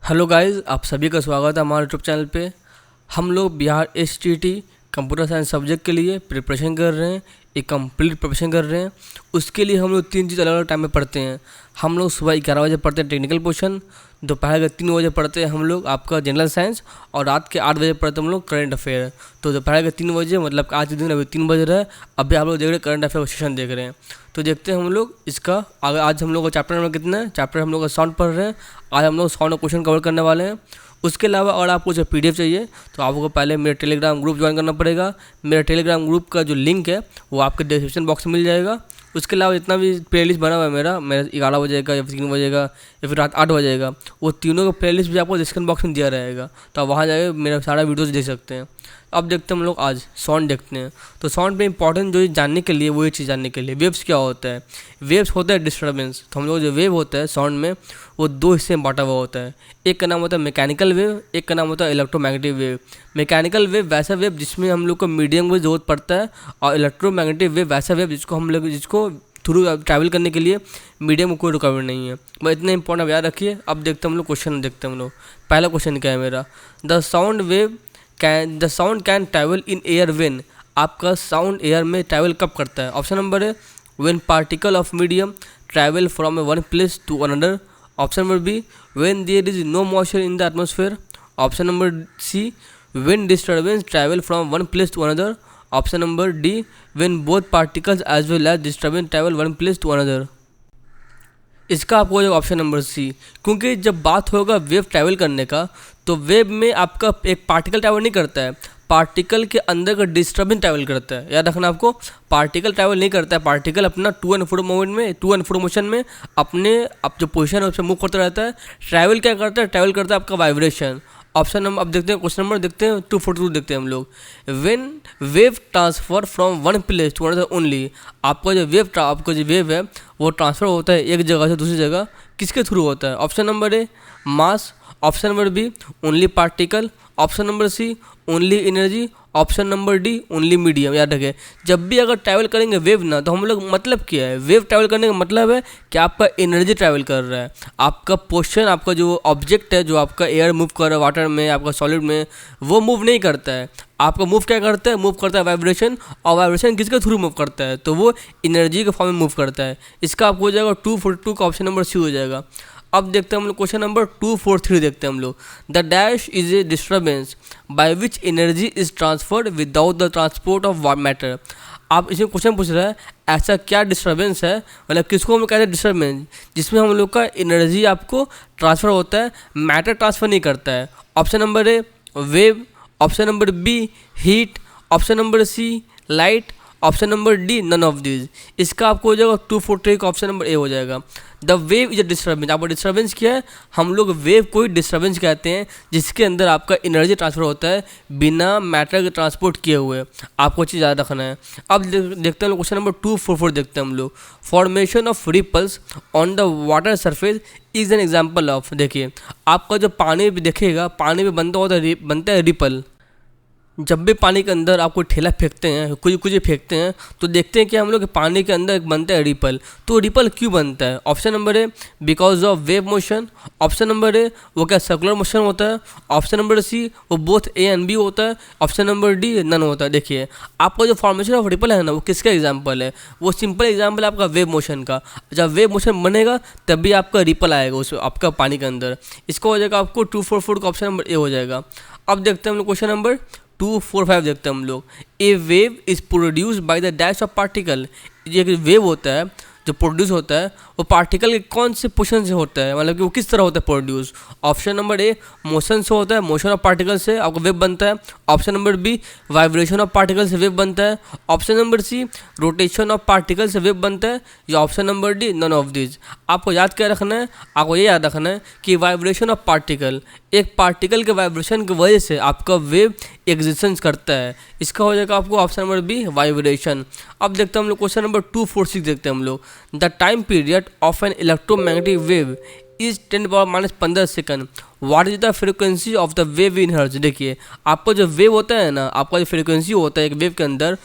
Hello guys, आप सभी का स्वागत है हमारे यूट्यूब चैनल पे। हम लोग Bihar STT computer science subject के लिए प्रिपरेशन कर रहे हैं, एक कंप्लीट प्रिपरेशन कर रहे हैं। उसके लिए हम लोग 3 चीज़ अलग अलग टाइम में पढ़ते हैं। हम लोग सुबह 11 बजे पढ़ते हैं टेक्निकल पोर्शन, दोपहर के 3 बजे पढ़ते हैं हम लोग आपका जनरल साइंस, और रात के 8 बजे पढ़ते हैं हम लोग करंट अफेयर। तो दोपहर के 3 बजे मतलब आज के दिन अभी 3 बज रहा है, अभी आप लोग देख रहे हैं करंट अफेयर सेशन देख रहे हैं। तो देखते हैं हम लोग इसका आगे। आज हम लोग का चैप्टर नंबर कितना है? चैप्टर हम लोग का साउंड पढ़ रहे हैं। आज हम लोग साउंड क्वेश्चन कवर करने वाले हैं। उसके अलावा अगर आपको जो PDF चाहिए तो आपको पहले मेरे टेलीग्राम ग्रुप ज्वाइन करना पड़ेगा। मेरे टेलीग्राम ग्रुप का जो लिंक है वो आपके डिस्क्रिप्शन बॉक्स में मिल जाएगा। उसके अलावा जितना भी प्लेलिस्ट बना हुआ है मेरा 11 बजे का या फिर 3 बजे का या फिर रात 8 बजे का, वो तीनों का प्लेलिस्ट भी आपको डिस्क्रिप्शन बॉक्स में दिया रहेगा। तो आप वहाँ जाकर मेरा सारा वीडियोस देख सकते हैं। अब देखते हैं हम लोग आज साउंड देखते हैं। तो साउंड पे इंपॉर्टेंट जो जानने के लिए, वही चीज़ जानने के लिए, वेव्स क्या होता है। वेव्स होता है डिस्टर्बेंस। तो हम लोग जो वेव होता है साउंड में वो 2 हिस्से में बांटा हुआ होता है। एक का नाम होता है मैकेनिकल वेव, एक का नाम होता है इलेक्ट्रोमैग्नेटिक वेव। मैकेनिकल वेव वैसा वेव जिसमें हम लोग को मीडियम की जरूरत पड़ता है, और इलेक्ट्रोमैग्नेटिक वेव वैसा वेव जिसको थ्रू ट्रैवल करने के लिए मीडियम में कोई रुकावट नहीं है। बस इतना इंपॉर्टेंट आप याद रखिए। अब देखते हैं हम लोग क्वेश्चन, देखते हैं हम लोग। पहला क्वेश्चन क्या है मेरा? The sound can travel in air when. आपका साउंड एयर में ट्रैवल कब करता है? ऑप्शन नंबर है when particle of medium travel from one place to another. Option number B when there is no moisture in the atmosphere. Option number C when disturbance travel from one place to another. Option number D when both particles as well as disturbance travel one place to another. इसका आपको हो जाएगा option number सी, क्योंकि जब बात होगा wave travel करने का तो वेव में आपका एक पार्टिकल ट्रैवल नहीं करता है, पार्टिकल के अंदर का डिस्टर्बेंस ट्रैवल करता है। याद रखना आपको, पार्टिकल ट्रैवल नहीं करता है। पार्टिकल अपना टू एंड फ्रो मोशन में अपने जो पोजीशन है उससे मूव करता रहता है। ट्रैवल क्या करता है? ट्रैवल करता है आपका वाइब्रेशन। ऑप्शन नंबर, अब देखते हैं क्वेश्चन नंबर, देखते हैं 242 देखते हैं हम लोग। When wave transfer from one place to another only. आपका जो वेव है वो ट्रांसफर होता है एक जगह से दूसरी जगह, किसके थ्रू होता है? Option number A mass, option number B only particle, option number C only energy, option number D only medium. याद रखें, जब भी अगर ट्रैवल करेंगे वेव ना, तो हम लोग मतलब क्या है? वेव ट्रैवल करने का मतलब है कि आपका एनर्जी ट्रैवल कर रहा है। आपका पोर्शन, आपका जो ऑब्जेक्ट है, जो आपका एयर मूव कर रहा है वाटर में, आपका सॉलिड में, वो मूव नहीं करता है। आपका मूव क्या करता है? मूव करता है वाइब्रेशन। और वाइब्रेशन किसके थ्रू मूव करता है? तो वो एनर्जी के फॉर्म में मूव करता है। इसका आपको हो जाएगा 242 का ऑप्शन नंबर सी हो जाएगा। अब देखते हैं हम लोग क्वेश्चन नंबर 243 देखते हैं हम लोग। The dash is a disturbance by which energy is transferred without the transport of matter. आप इसमें क्वेश्चन पूछ रहे हैं ऐसा क्या डिस्टर्बेंस है, मतलब किसको हम कहते हैं डिस्टर्बेंस, जिसमें हम लोग का एनर्जी आपको ट्रांसफ़र होता है, मैटर ट्रांसफ़र नहीं करता है। Option number A wave, option number B heat, option number C light, option number D none of these. इसका आपको हो जाएगा 243 का ऑप्शन नंबर ए हो जाएगा। The wave is a disturbance. आपका डिस्टर्बेंस क्या है? हम लोग वेव को ही डिस्टर्बेंस कहते हैं, जिसके अंदर आपका एनर्जी ट्रांसफर होता है बिना मैटर के ट्रांसपोर्ट किए हुए। आपको चीज़ याद रखना है। अब देखते हैं क्वेश्चन नंबर 244 देखते हैं हम लोग। Formation of ripples on the water surface is an example of. देखिए, आपका जो पानी भी देखेगा, पानी में बनता है रिपल। जब भी पानी के अंदर आप कोई ठेला फेंकते हैं, कुछ फेंकते हैं, तो देखते हैं कि हम लोग पानी के अंदर बनता है रिपल। तो रिपल क्यों बनता है? Option number A because of wave motion, option number ए वो क्या सर्कुलर मोशन होता है, ऑप्शन नंबर सी वो बोथ ए एंड बी होता है, ऑप्शन नंबर डी नन होता है। देखिए, आपका जो फॉर्मेशन ऑफ रिपल है ना, वो किसका एग्जाम्पल है? वो सिंपल एग्जाम्पल है आपका वेव मोशन का। जब वेव मोशन बनेगा तभी आपका रिपल आएगा उस आपका पानी के अंदर। इसका हो जाएगा आपको 244 का ऑप्शन नंबर ए हो जाएगा। अब देखते हैं हम लोग क्वेश्चन नंबर 245 देखते हैं हम लोग। A wave is produced by the dash of particle. ये एक वेव होता है जो प्रोड्यूस होता है, वो पार्टिकल के कौन से पोजीशन से होता है, मतलब कि वो किस तरह होता है प्रोड्यूस? ऑप्शन नंबर ए मोशन से होता है, मोशन ऑफ पार्टिकल से आपको वेव बनता है। Option number B vibration of particle से वेव बनता है। Option number C rotation of particle से वेव बनता है, या option number D none of this. आपको याद क्या रखना है? आपको ये याद रखना है कि वाइब्रेशन ऑफ पार्टिकल, एक पार्टिकल के वाइब्रेशन की वजह से आपका वेव एग्जिस्टेंस करता है। इसका हो जाएगा आपको ऑप्शन नंबर बी वाइब्रेशन। अब देखते हैं हम लोग क्वेश्चन नंबर 246 देखते हैं हम लोग। The time period of an electromagnetic wave is 10⁻15 second. What is the frequency of the wave in hertz. देखिए, आपका जो वेव होता है ना, आपका जो फ्रिक्वेंसी होता है एक वेव के अंदर,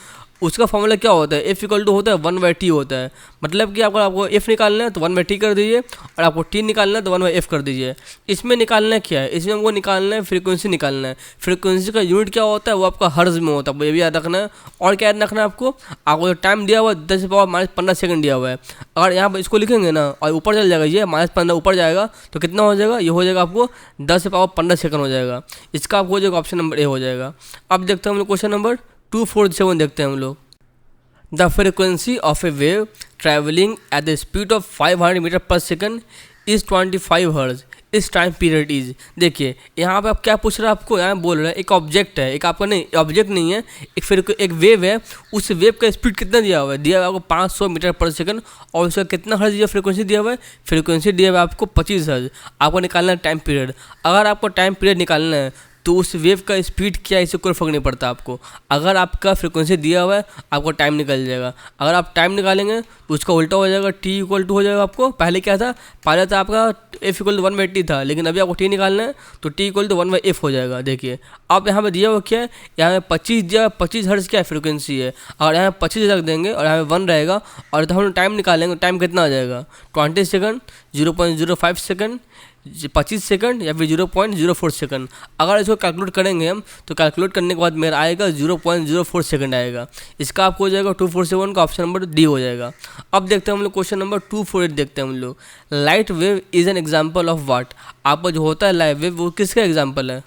उसका फॉर्मूला क्या होता है, एफ इक्वल टू होता है 1/t होता है। मतलब कि आपको एफ निकालना है तो 1/t कर दीजिए, और आपको टी निकालना है तो 1/f कर दीजिए। इसमें निकालना क्या है, इसमें हमको निकालना है फ्रीक्वेंसी निकालना है। फ्रीक्वेंसी का यूनिट क्या होता है, वो आपका हर्ज में होता है, ये भी याद रखना है। और क्या याद रखना है आपको जो टाइम दिया हुआ है 10⁻⁻15 सेकंड दिया हुआ है। अगर यहाँ पर इसको लिखेंगे ना और ऊपर चल जाएगा, ये -15 ऊपर जाएगा तो कितना हो जाएगा, ये हो जाएगा आपको 10⁻15 सेकंड हो जाएगा। इसका आपको हो जाएगा ऑप्शन नंबर ए हो जाएगा। अब देखते हैं हम लोग क्वेश्चन नंबर 247 देखते हैं हम लोग। The frequency of a wave travelling at the speed of 500 metre per second is 25 hertz, its time period is. देखिए यहाँ पे आप क्या पूछ रहे हैं, आपको यहाँ बोल रहा है एक ऑब्जेक्ट है, एक आपका नहीं ऑब्जेक्ट नहीं है, एक वेव है। उस वेव का स्पीड कितना दिया हुआ है, दिया हुआ है आपको 500 मीटर पर सेकंड, और उसका कितना हर्ट्ज दिया, फ्रीक्वेंसी दिया हुआ है, फ्रीक्वेंसी दिया हुआ है आपको 25 हर्ट्ज। आपको निकालना है टाइम पीरियड। अगर आपको टाइम पीरियड निकालना है तो उस वेव का स्पीड क्या है, इससे कोई फर्क नहीं पड़ता आपको। अगर आपका फ्रीक्वेंसी दिया हुआ है आपको टाइम निकल जाएगा। अगर आप टाइम निकालेंगे तो उसका उल्टा हो जाएगा, टी इक्वल टू हो जाएगा आपको। पहले क्या था, पहले था आपका एफ इक्वल टू 1/t था, लेकिन अभी आपको टी निकालना है तो टी इक्वल टू 1/f हो जाएगा। देखिए आप यहाँ पे दिया हुआ क्या है, यहाँ पे 25 दिया, 25 हर्ट्ज क्या है फ्रीक्वेंसी है। और यहाँ 25 रख देंगे और यहाँ पे 1 रहेगा, और तो हम टाइम निकालेंगे, टाइम कितना आ जाएगा 20 सेकंड, 0.05 सेकंड, 25 सेकंड या फिर 0.04 सेकंड। अगर इसको कैलकुलेट करेंगे हम तो कैलकुलेट करने के बाद मेरा आएगा 0.04 सेकंड आएगा। इसका आपको हो जाएगा 247 का ऑप्शन नंबर डी हो जाएगा। अब देखते हैं हम लोग क्वेश्चन नंबर 248 देखते हैं हम लोग। Light wave is an example of what, आपका जो होता है लाइट वेव वो किसका एग्जाम्पल है।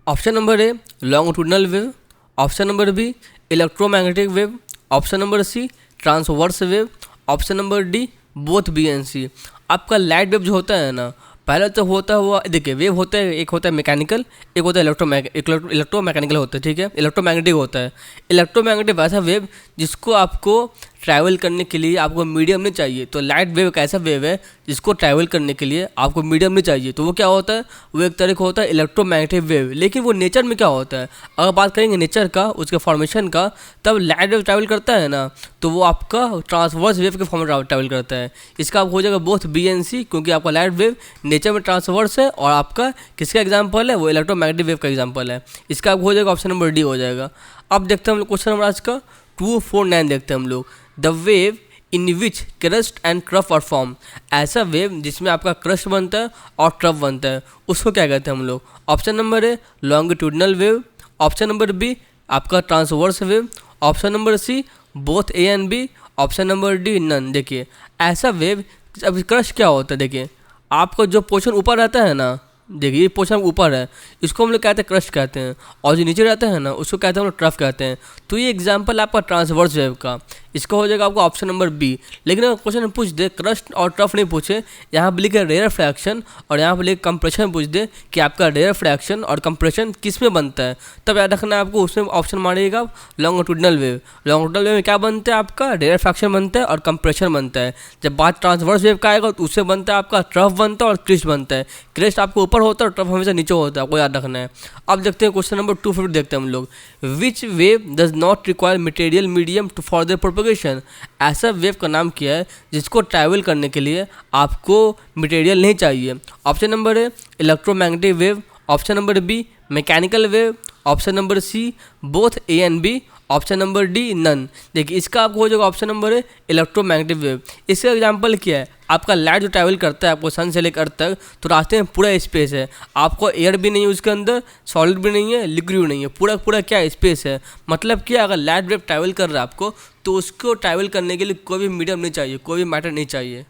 Option number A longitudinal wave, option number B electromagnetic wave, option number C transverse wave, option number D both B and C. आपका light wave जो होता है ना, पहले तो होता हुआ देखिए वेव होता है, एक होता है मैकेनिकल, एक होता है इलेक्ट्रोमैकेनिकल होता है, ठीक है। इलेक्ट्रोमैग्नेटिक होता है। इलेक्ट्रोमैग्नेटिक वैसा वेव जिसको आपको ट्रैवल करने के लिए आपको मीडियम नहीं चाहिए। तो लाइट वेव एक ऐसा वेव है जिसको ट्रैवल करने के लिए आपको मीडियम नहीं चाहिए, तो वो क्या होता है, वो एक तरह का होता है इलेक्ट्रोमैग्नेटिक वेव। लेकिन वो नेचर में क्या होता है, अगर बात करेंगे नेचर का, उसके फॉर्मेशन का, तब लाइट वेव ट्रैवल करता है ना तो वो आपका ट्रांसवर्स वेव के फॉर्म में ट्रैवल करता है। इसका आप हो जाएगा बोथ बी एंड सी, क्योंकि आपका लाइट वेव नेचर में ट्रांसवर्स है और आपका किसका एग्जाम्पल है, वो इलेक्ट्रोमैग्नेटिक वेव का एग्जाम्पल है। इसका आप हो जाएगा ऑप्शन नंबर डी हो जाएगा। अब देखते हैं हम लोग क्वेश्चन नंबर आज का 249 देखते हैं हम लोग। The wave in which crust and trough are form, ऐसा वेव जिसमें आपका क्रस्ट बनता है और ट्रफ बनता है, उसको क्या कहते हैं हम लोग। Option number A longitudinal wave, option number B आपका transverse wave, option number C both A and B, option number D none. देखिए ऐसा वेव, अब क्रस्ट क्या होता है, देखिए आपका जो पोर्शन ऊपर रहता है ना, देखिए ये पोर्शन ऊपर है, इसको हम लोग कहते हैं क्रस्ट कहते हैं, और जो नीचे रहता है ना उसको कहते हैं हम लोग ट्रफ कहते हैं। तो ये एग्जांपल आपका ट्रांसवर्स वेव का, इसका हो जाएगा आपको ऑप्शन नंबर बी। लेकिन अगर क्वेश्चन पूछ दे क्रस्ट और ट्रफ नहीं पूछे, यहाँ पर लिखे रेयर फ्रैक्शन और यहाँ पर लिखे कंप्रेशन पूछ दे कि आपका रेयर फ्रैक्शन और कंप्रेशन किस में बनता है, तब याद रखना है आपको, उसमें ऑप्शन मारिएगा आप लॉन्गिट्यूडनल वेव। लॉन्गिट्यूडनल वेव में क्या बनता है, आपका रेयर फ्रैक्शन बनता है और कंप्रेशन बनता है। जब बात ट्रांसवर्स वेव का आएगा तो उससे बनता है आपका ट्रफ बनता है और क्रिस्ट बनता है। क्रिस्ट आपको ऊपर होता है और ट्रफ हमेशा नीचे होता है, आपको याद रखना है। अब देखते हैं क्वेश्चन नंबर 250 देखते हैं हम लोग। Which wave does not require material medium to for their propagation, ऐसा वेव का नाम क्या है जिसको ट्रैवल करने के लिए आपको मटेरियल नहीं चाहिए। Option number A electromagnetic wave, option number B mechanical wave, option number C both A and B, option number D none. देखिए इसका आपको हो जाएगा option number A electromagnetic wave. इसका एग्जांपल क्या है, आपका लाइट जो ट्रैवल करता है आपको सन से लेकर अर्थ तक, तो रास्ते में पूरा स्पेस है, आपको एयर भी नहीं है उसके अंदर, सॉलिड भी नहीं है, लिक्विड भी नहीं है, पूरा पूरा क्या स्पेस है। मतलब क्या, अगर लाइट वेव ट्रैवल कर रहा है आपको तो उसको ट्रैवल करने के लिए कोई भी मीडियम नहीं चाहिए, कोई भी मैटर नहीं चाहिए।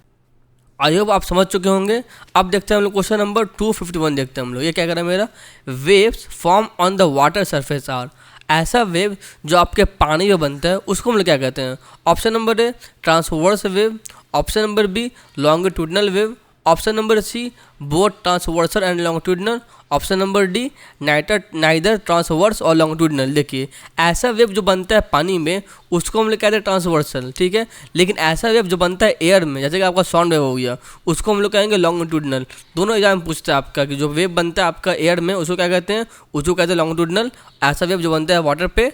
आई होप आप समझ चुके होंगे। अब देखते हैं हम लोग क्वेश्चन नंबर 251 देखते हैं हम लोग। ये क्या कर रहा है मेरा, waves form on the water surface are, ऐसा वेव जो आपके पानी में बनता है उसको हम लोग क्या कहते हैं। Option number A transverse wave, option number B longitudinal wave, option number C both transversal and longitudinal, option number D neither transverse और लॉन्गिट्यूडनल। देखिए ऐसा वेव जो बनता है पानी में उसको हम लोग कहते हैं ट्रांसवर्सल, ठीक है। लेकिन ऐसा वेव जो बनता है एयर में, जैसे कि आपका साउंड वेव हो गया, उसको हम लोग कहेंगे लॉन्गिट्यूडनल। दोनों एग्जाम पूछते हैं आपका कि जो वेव बनता है आपका एयर में उसको क्या कहते हैं, उसको कहते हैं लॉन्गिट्यूडनल। ऐसा वेव जो बनता है वाटर पे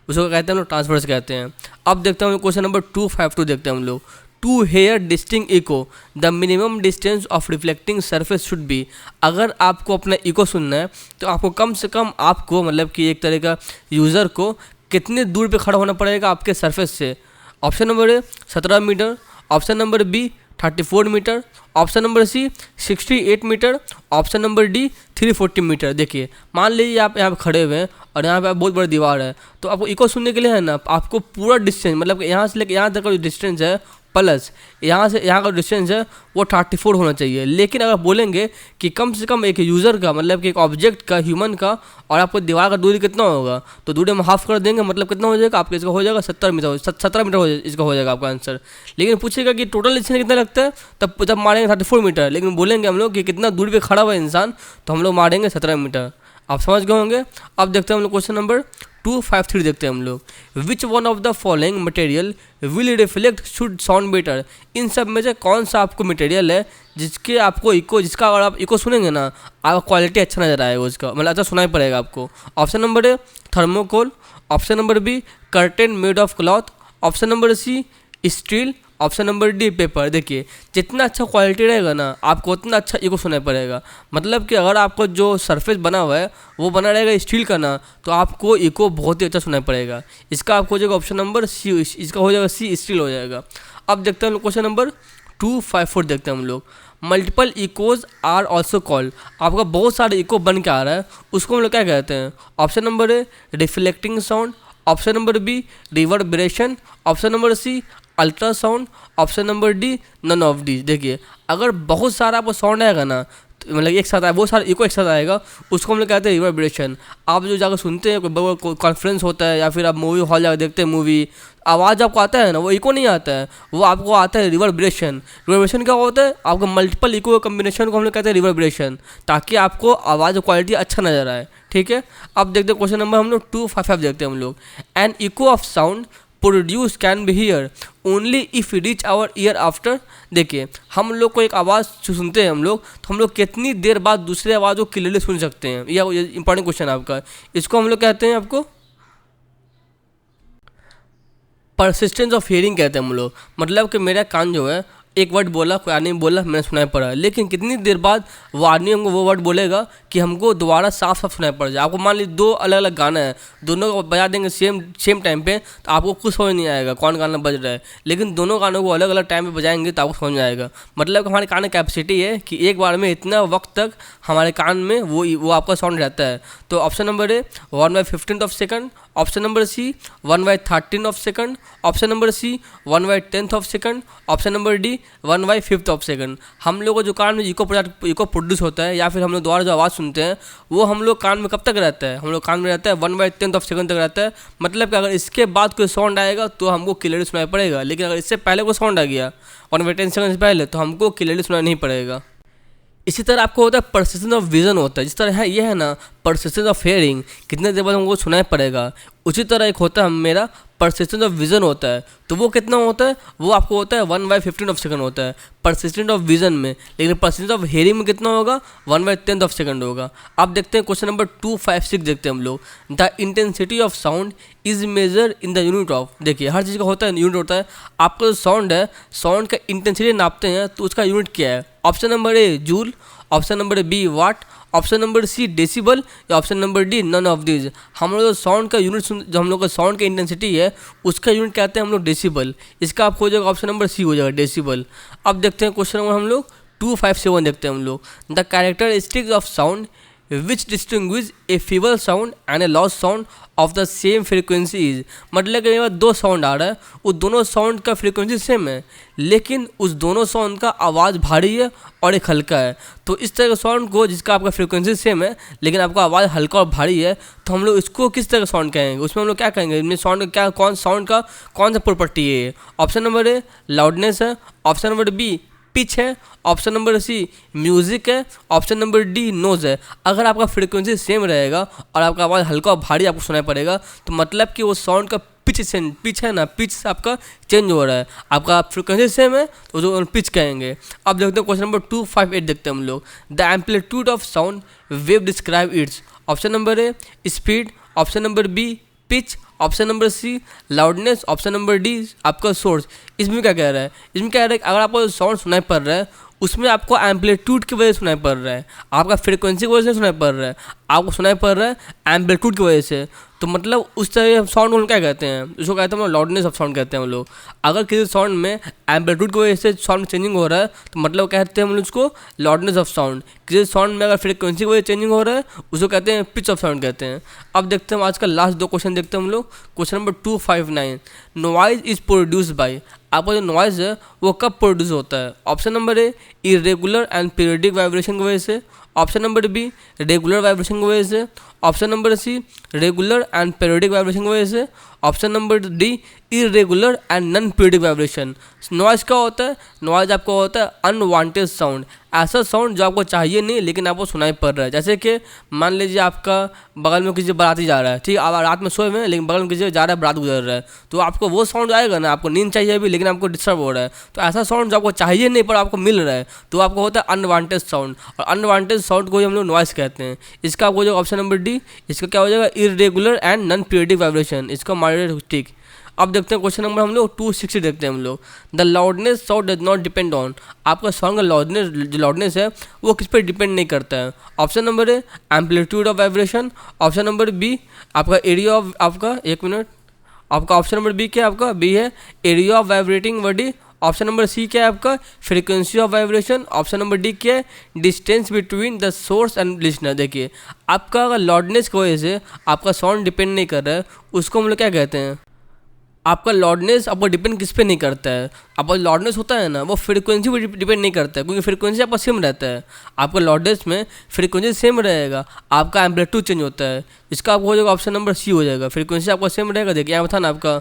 उसको कहते हैं हम लोग ट्रांसवर्स कहते हैं। अब देखते हैं हम लोग क्वेश्चन नंबर 252 देखते हैं हम लोग। To hear distinct echo the minimum distance of reflecting surface should be, अगर आपको अपना इको सुनना है तो आपको कम से कम आपको मतलब कि एक तरह का यूज़र को कितने दूर पे खड़ा होना पड़ेगा आपके सरफेस से। Option number A 17 metre, option number B 34 metre, option number C 68 metre, option number D 340 metre. देखिए मान लीजिए आप यहाँ पे खड़े हुए हैं और यहाँ पे बहुत बड़ी दीवार है, तो आपको इको सुनने के लिए है ना, आपको पूरा डिस्टेंस मतलब यहाँ से लेकर यहाँ तक का जो डिस्टेंस है प्लस यहाँ से यहाँ का डिस्टेंस है वो 34 होना चाहिए। लेकिन अगर बोलेंगे कि कम से कम एक यूज़र का मतलब कि एक ऑब्जेक्ट का ह्यूमन का और आपको दीवार का दूरी कितना होगा, तो दूरी हम हाफ कर देंगे, मतलब कितना हो जाएगा आपका, इसका हो जाएगा 17 मीटर, 17 मीटर इसका हो जाएगा आपका आंसर। लेकिन पूछेगा कि टोटल डिस्टेंस कितना लगता है, तब मारेंगे 34 मीटर। लेकिन बोलेंगे हम लोग कि कितना दूरी पे खड़ा हुआ है इंसान, तो हम लोग मारेंगे 17 मीटर। आप समझ गए होंगे। अब देखते हैं हम लोग क्वेश्चन नंबर 253 देखते हैं हम लोग। Which one of the following material will reflect should sound better. इन सब में से कौन सा आपको मटेरियल है जिसके आपको इको, जिसका अगर आप इको सुनेंगे ना आपका क्वालिटी अच्छा नजर आएगा, उसका मतलब अच्छा सुनाई पड़ेगा आपको। Option number A thermocol, option number B curtain made of cloth, option number C steel, option number D paper. देखिए जितना अच्छा क्वालिटी रहेगा ना आपको उतना अच्छा इको सुनाई पड़ेगा। मतलब कि अगर आपको जो सरफेस बना हुआ है वो बना रहेगा स्टील का ना, तो आपको इको बहुत ही अच्छा सुनाई पड़ेगा। इसका आपको हो जाएगा ऑप्शन नंबर सी, इसका हो जाएगा सी स्टील हो जाएगा। अब देखते हैं हम लोग क्वेश्चन नंबर 254 देखते हैं हम लोग। Multiple echoes are also called. आपका बहुत सारे इको बन के आ रहा है, उसको हम लोग क्या कहते हैं। Option number A reflecting sound, option number B reverberation, option number C ultrasound, option number D none of these. देखिए अगर बहुत सारा आपको साउंड आएगा ना, तो मतलब एक साथ आए बहुत सारा इको एक साथ आएगा, उसको हम लोग कहते हैं रिवर्बरेशन। आप जो जाकर सुनते हैं कोई कॉन्फ्रेंस होता है या फिर आप मूवी हॉल जाकर देखते हैं मूवी, आवाज़ आपको आता है ना, वो इको नहीं आता है, वो आपको आता है रिवर्बरेशन। रिवर्बरेशन क्या होता है, आपको मल्टीपल इको कम्बिनेशन को हम लोग कहते हैं रिवर्बरेशन, ताकि आपको आवाज़ क्वालिटी अच्छा नजर आए। ठीक है। अब देखते हैं क्वेश्चन नंबर हम लोग 255 देखते हैं हम लोग। An echo of sound produce can be hear only if reach our ear after. देखिए हम लोग को एक आवाज़ सुनते हैं हम लोग, तो हम लोग कितनी देर बाद दूसरी आवाज़ को क्लियरली सुन सकते हैं, यह इंपॉर्टेंट क्वेश्चन है आपका। इसको हम लोग कहते हैं आपको परसिस्टेंस ऑफ हियरिंग कहते हैं हम लोग। मतलब कि मेरा कान जो है एक वर्ड बोला, कोई आदमी बोला, मैंने सुनाई पड़ा, लेकिन कितनी देर बाद वो आदमी हमको वो वर्ड बोलेगा कि हमको दोबारा साफ साफ सुनाई पड़ जाए। आपको मान लीजिए दो अलग अलग गाना है, दोनों को बजा देंगे सेम टाइम पे, तो आपको कुछ समझ नहीं आएगा कौन गाना बज रहा है। लेकिन दोनों गानों को अलग अलग टाइम पे बजाएंगे तो आपको समझ में आएगा। मतलब कि हमारे कान की कैपेसिटी है कि एक बार में इतना वक्त तक हमारे कान में वो आपका साउंड रहता है। तो option number A 1/15 of second, option number C 1/13 of second, option number C 1/10 of second, option number D 1/5 of second. हम लोग को जो कान में इको प्रोड्यूस होता है या फिर हम लोग दोबारा जो आवाज़ सुनते हैं वो हम लोग कान में कब तक रहता है, हम लोग कान में रहता है 1/10 ऑफ सेकंड तक रहता है। मतलब कि अगर इसके बाद कोई साउंड आएगा तो हमको क्लियरली सुनाई पड़ेगा, लेकिन अगर इससे पहले कोई साउंड आ गया 1/10 सेकंड से पहले तो हमको क्लियरली सुनाई नहीं पड़ेगा। इसी तरह आपको होता है परसिस्टेंस ऑफ विजन होता है। जिस तरह है ये है ना परसिस्टेंस ऑफ हियरिंग, कितने देर बाद हमको सुनाई पड़ेगा, उसी तरह एक होता है मेरा परसिस्टेंस ऑफ विजन होता है। तो वो कितना होता है, वो आपको होता है 1/15 ऑफ सेकंड होता है परसिस्टेंस ऑफ विजन में। लेकिन परसिस्टेंस ऑफ हियरिंग में कितना होगा 1/10 ऑफ सेकंड होगा। अब देखते हैं क्वेश्चन नंबर 256 देखते हैं हम लोग। The intensity of sound is measure in the unit of. देखिए हर चीज़ का होता है यूनिट होता है। आपका जो साउंड है, साउंड का इंटेंसिटी नापते हैं तो उसका यूनिट क्या है। Option number A joule, option number B watt, option number C decibel या option number D none of these. हम लोग साउंड का यूनिट जो हम लोग का साउंड का इंटेंसिटी है उसका यूनिट कहते हैं हम लोग डेसिबल। इसका आपको हो जाएगा ऑप्शन नंबर सी हो जाएगा डेसिबल। अब देखते हैं क्वेश्चन नंबर हम लोग 257 देखते हैं हम लोग। The characteristics of sound which distinguish A feeble sound and A loss sound of the same frequencies. मतलब कि यहाँ दो साउंड आ रहा है, वो दोनों साउंड का फ्रीक्वेंसी सेम है, लेकिन उस दोनों साउंड का आवाज़ भारी है और एक हल्का है। तो इस तरह के साउंड को जिसका आपका फ्रीक्वेंसी सेम है लेकिन आपका आवाज़ हल्का और भारी है, तो हम लोग इसको किस तरह का साउंड कहेंगे, उसमें हम लोग क्या कहेंगे, इनमें साउंड का क्या साउंड का कौन सा प्रॉपर्टी है। ऑप्शन नंबर ए लाउडनेस है, ऑप्शन नंबर बी पिच है, ऑप्शन नंबर सी म्यूजिक है, ऑप्शन नंबर डी नोज है। अगर आपका फ्रीक्वेंसी सेम रहेगा और आपका आवाज़ हल्का और भारी आपको सुनाई पड़ेगा, तो मतलब कि वो साउंड का पिच है ना, पिच आपका चेंज हो रहा है। आपका फ्रीक्वेंसी सेम है तो जो पिच कहेंगे। अब देखते हैं क्वेश्चन नंबर 258 देखते हैं हम लोग। The amplitude of sound wave describe its. Option number A speed, option number B pitch, option number C loudness, option number D आपका सोर्स। इसमें क्या कह रहा है, इसमें क्या कह रहा है कि अगर आपको साउंड सुनाई पड़ रहा है उसमें आपको एम्पलीट्यूड की वजह से सुनाई पड़ रहा है, आपका फ्रीक्वेंसी की वजह से सुनाई पड़ रहा है, आपको सुनाई पड़ रहा है एम्पलीट्यूड की वजह से। तो मतलब उस तरह साउंड को क्या कहते हैं, उसको कहते हैं लाउडनेस ऑफ साउंड कहते हैं हम लोग। अगर किसी साउंड में एम्पलीट्यूड की वजह से साउंड चेंजिंग हो रहा है तो मतलब कहते हैं हम लोग उसको लाउडनेस ऑफ साउंड। किसी साउंड में अगर फ्रीक्वेंसी की वजह से चेंजिंग हो रहा है उसको कहते हैं पिच ऑफ साउंड कहते हैं। अब देखते हैं आज का लास्ट 2 क्वेश्चन देखते हैं हम लोग। Question number 259, noise is produce by, आपका जो नॉइज़ है वो कब प्रोड्यूस होता है। Option number A irregular and periodic vibration की वजह से, option number B regular vibration की वजह से, option number C regular and periodic vibration की वजह से, option number D irregular and non periodic vibration. Noise क्या होता है, नॉइज़ आपको होता है अनवांटेड साउंड, ऐसा साउंड जो आपको चाहिए नहीं लेकिन आपको सुनाई पड़ रहा है। जैसे कि मान लीजिए आपका बगल में किसी बाराती जा रहा है, ठीक है, आप रात में सोए हुए हैं लेकिन बगल में किसी जा रहा है, बारात गुजर रहा है, तो आपको वो साउंड आएगा ना, आपको नींद चाहिए अभी लेकिन आपको डिस्टर्ब हो रहा है, तो ऐसा साउंड जो आपको चाहिए नहीं पर आपको मिल रहा है तो आपको होता है अनवांटेड साउंड। और अनवांटेड साउंड को ही हम लोग नॉइज़ कहते हैं। इसका आपको हो जाएगा ऑप्शन नंबर डी, इसका क्या हो जाएगा irregular and non periodic vibration, इसका माइनर ठीक। अब देखते हैं क्वेश्चन नंबर हम लोग 260 देखते हैं हम लोग। The loudness sound does not depend on, आपका साउंड का लाउडनेस है वो किस पर डिपेंड नहीं करता है। Option number A amplitude of vibration, option number B आपका एरिया ऑफ, आपका एक मिनट, आपका ऑप्शन नंबर बी क्या है, आपका बी है area of vibrating body, option number C क्या है आपका frequency of vibration, option number D क्या है distance between the source and listener. देखिए आपका अगर लाउडनेस की वजह से आपका साउंड डिपेंड नहीं कर रहा है उसको हम लोग क्या कहते हैं, आपका लाउडनेस आपको डिपेंड किस पे नहीं करता है। आपका लाउडनेस होता है ना वो फ्रीक्वेंसी पे डिपेंड नहीं करता है, क्योंकि फ्रीक्वेंसी आपका सेम रहता है। आपका लाउडनेस में फ्रीक्वेंसी सेम रहेगा, आपका एम्पलीट्यूड चेंज होता है। इसका आपको हो जाएगा ऑप्शन नंबर सी हो जाएगा, फ्रीक्वेंसी आपका सेम रहेगा। देखिए यहाँ था ना आपका,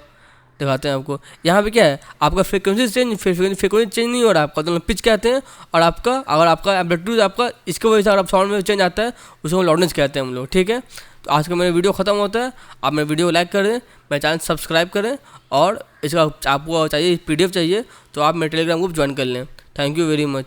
दिखाते हैं आपको, यहाँ पे क्या है आपका फ्रीक्वेंसी चेंज नहीं हो रहा है आपका, तो पिच कहते हैं। और आपका अगर आपका एम्पलीट्यूड आपका इसकी वजह से अगर आप साउंड में चेंज आता है उसको लाउडनेस कहते हैं हम लोग, ठीक है। तो आज का मेरा वीडियो ख़त्म होता है। आप मेरे वीडियो को लाइक करें, मेरे चैनल सब्सक्राइब करें, और इसका आपको चाहिए PDF चाहिए तो आप मेरे टेलीग्राम ग्रुप ज्वाइन कर लें। Thank you very much.